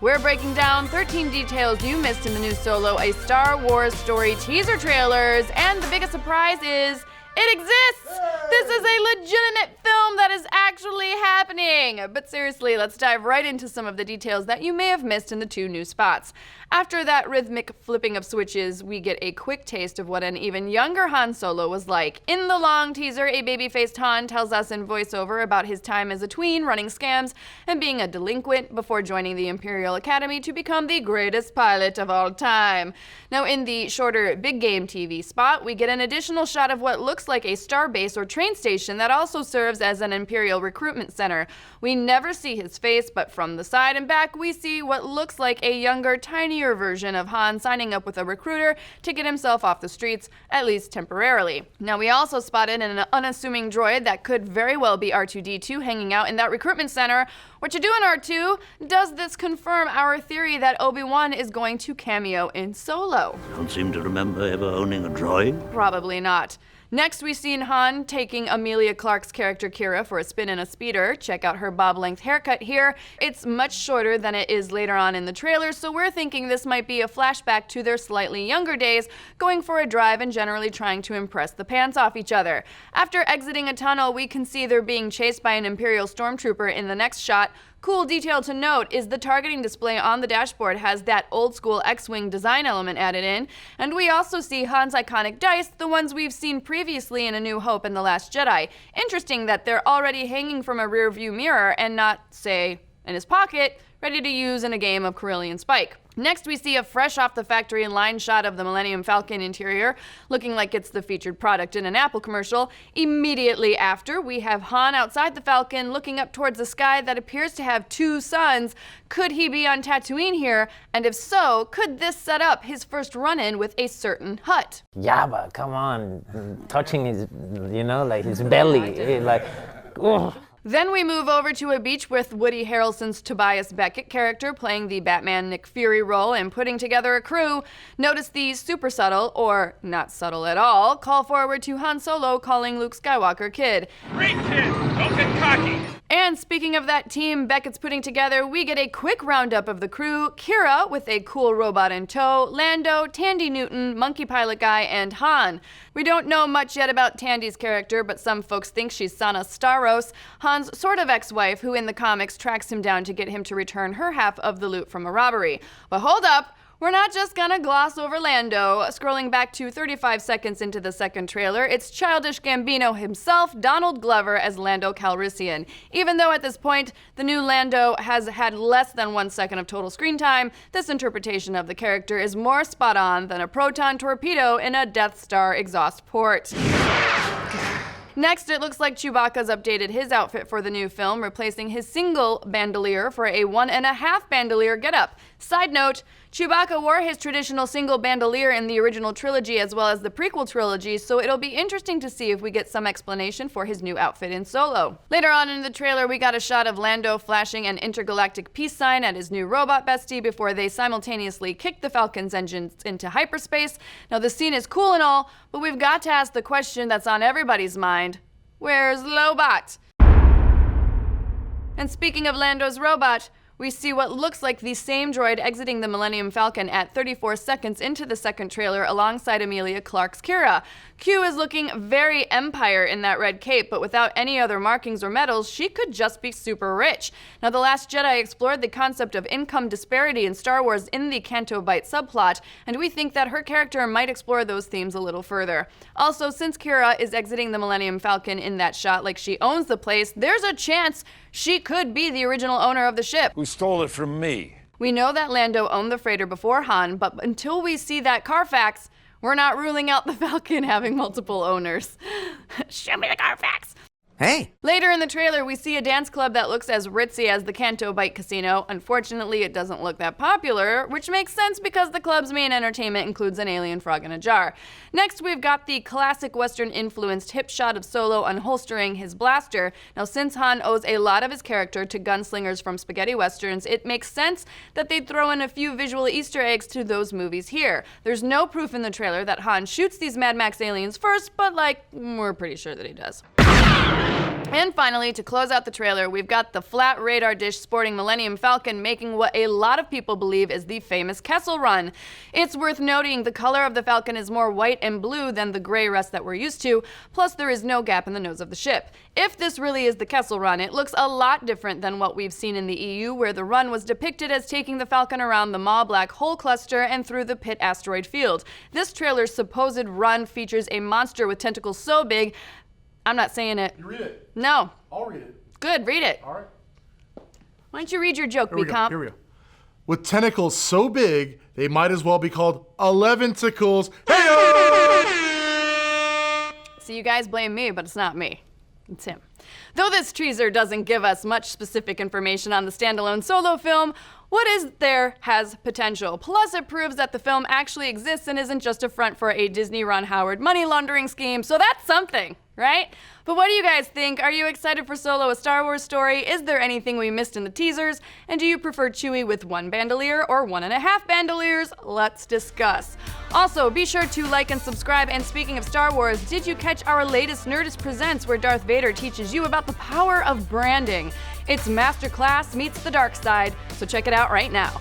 We're breaking down 13 details you missed in the new Solo, a Star Wars story teaser trailers, and the biggest surprise is it exists! This is a legitimate film that is actually happening! But seriously, let's dive right into some of the details that you may have missed in the two new spots. After that rhythmic flipping of switches, we get a quick taste of what an even younger Han Solo was like. In the long teaser, a baby-faced Han tells us in voiceover about his time as a tween, running scams, and being a delinquent before joining the Imperial Academy to become the greatest pilot of all time. Now, in the shorter big game TV spot, we get an additional shot of what looks like a starbase or train station that also serves as an Imperial recruitment center. We never see his face, but from the side and back, we see what looks like a younger, tinier version of Han signing up with a recruiter to get himself off the streets, at least temporarily. Now, we also spotted an unassuming droid that could very well be R2-D2 hanging out in that recruitment center. What you doing, R2? Does this confirm our theory that Obi-Wan is going to cameo in Solo? Don't seem to remember ever owning a droid. Probably not. Next, we've seen Han taking Emilia Clarke's character Kira for a spin in a speeder. Check out her bob-length haircut here. It's much shorter than it is later on in the trailer, so we're thinking this might be a flashback to their slightly younger days, going for a drive and generally trying to impress the pants off each other. After exiting a tunnel, we can see they're being chased by an Imperial stormtrooper in the next shot. Cool detail to note is the targeting display on the dashboard has that old-school X-Wing design element added in, and we also see Han's iconic dice, the ones we've seen previously in A New Hope and The Last Jedi. Interesting that they're already hanging from a rear-view mirror and not, say, in his pocket, ready to use in a game of Corellian Spike. Next, we see a fresh off the factory line shot of the Millennium Falcon interior, looking like it's the featured product in an Apple commercial. Immediately after, we have Han outside the Falcon looking up towards the sky that appears to have two suns. Could he be on Tatooine here? And if so, could this set up his first run-in with a certain Hutt? Yeah, but come on, touching his, like his belly, like, ugh. Then we move over to a beach with Woody Harrelson's Tobias Beckett character playing the Batman Nick Fury role and putting together a crew. Notice the super subtle, or not subtle at all, call forward to Han Solo calling Luke Skywalker kid. Great kid, don't get cocky. And speaking of that team Beckett's putting together, we get a quick roundup of the crew. Kira with a cool robot in tow, Lando, Tandy Newton, monkey pilot guy, and Han. We don't know much yet about Tandy's character, but some folks think she's Sana Starros, Han's sort of ex-wife, who in the comics tracks him down to get him to return her half of the loot from a robbery. But hold up! We're not just gonna gloss over Lando. Scrolling back to 35 seconds into the second trailer, it's childish Gambino himself, Donald Glover, as Lando Calrissian. Even though at this point, the new Lando has had less than 1 second of total screen time, this interpretation of the character is more spot on than a proton torpedo in a Death Star exhaust port. Next, it looks like Chewbacca's updated his outfit for the new film, replacing his single bandolier for a 1.5 bandolier getup. Side note, Chewbacca wore his traditional single bandolier in the original trilogy as well as the prequel trilogy, so it'll be interesting to see if we get some explanation for his new outfit in Solo. Later on in the trailer, we got a shot of Lando flashing an intergalactic peace sign at his new robot bestie before they simultaneously kick the Falcon's engines into hyperspace. Now, the scene is cool and all, but we've got to ask the question that's on everybody's mind. Where's Lobot? And speaking of Lando's robot, we see what looks like the same droid exiting the Millennium Falcon at 34 seconds into the second trailer alongside Emilia Clarke's Kira. Q is looking very Empire in that red cape, but without any other markings or medals, she could just be super rich. Now, The Last Jedi explored the concept of income disparity in Star Wars in the Canto Bight subplot, and we think that her character might explore those themes a little further. Also, since Kira is exiting the Millennium Falcon in that shot like she owns the place, there's a chance she could be the original owner of the ship. Who stole it from me? We know that Lando owned the freighter before Han, but until we see that Carfax, we're not ruling out the Falcon having multiple owners. Show me the Carfax! Hey! Later in the trailer, we see a dance club that looks as ritzy as the Canto Bight Casino. Unfortunately, it doesn't look that popular, which makes sense because the club's main entertainment includes an alien frog in a jar. Next, we've got the classic Western-influenced hip shot of Solo unholstering his blaster. Now, since Han owes a lot of his character to gunslingers from spaghetti westerns, it makes sense that they'd throw in a few visual Easter eggs to those movies here. There's no proof in the trailer that Han shoots these Mad Max aliens first, but we're pretty sure that he does. And finally, to close out the trailer, we've got the flat radar dish sporting Millennium Falcon making what a lot of people believe is the famous Kessel Run. It's worth noting the color of the Falcon is more white and blue than the gray rust that we're used to, plus there is no gap in the nose of the ship. If this really is the Kessel Run, it looks a lot different than what we've seen in the EU, where the run was depicted as taking the Falcon around the Maw Black Hole cluster and through the Pitt asteroid field. This trailer's supposed run features a monster with tentacles so big, I'm not saying it. You read it. No. I'll read it. Good, read it. All right. Why don't you read your joke, Here we go. B-Comp? Here we go. With tentacles so big, they might as well be called 11-ticles. Hey! See, you guys blame me, but it's not me. It's him. Though this teaser doesn't give us much specific information on the standalone Solo film, what is there has potential. Plus, it proves that the film actually exists and isn't just a front for a Disney Ron Howard money laundering scheme, so that's something, right? But what do you guys think? Are you excited for Solo, a Star Wars story? Is there anything we missed in the teasers? And do you prefer Chewie with 1 bandolier or 1.5 bandoliers? Let's discuss. Also, be sure to like and subscribe. And speaking of Star Wars, did you catch our latest Nerdist Presents where Darth Vader teaches you about the power of branding? It's Masterclass meets the dark side, so check it out right now.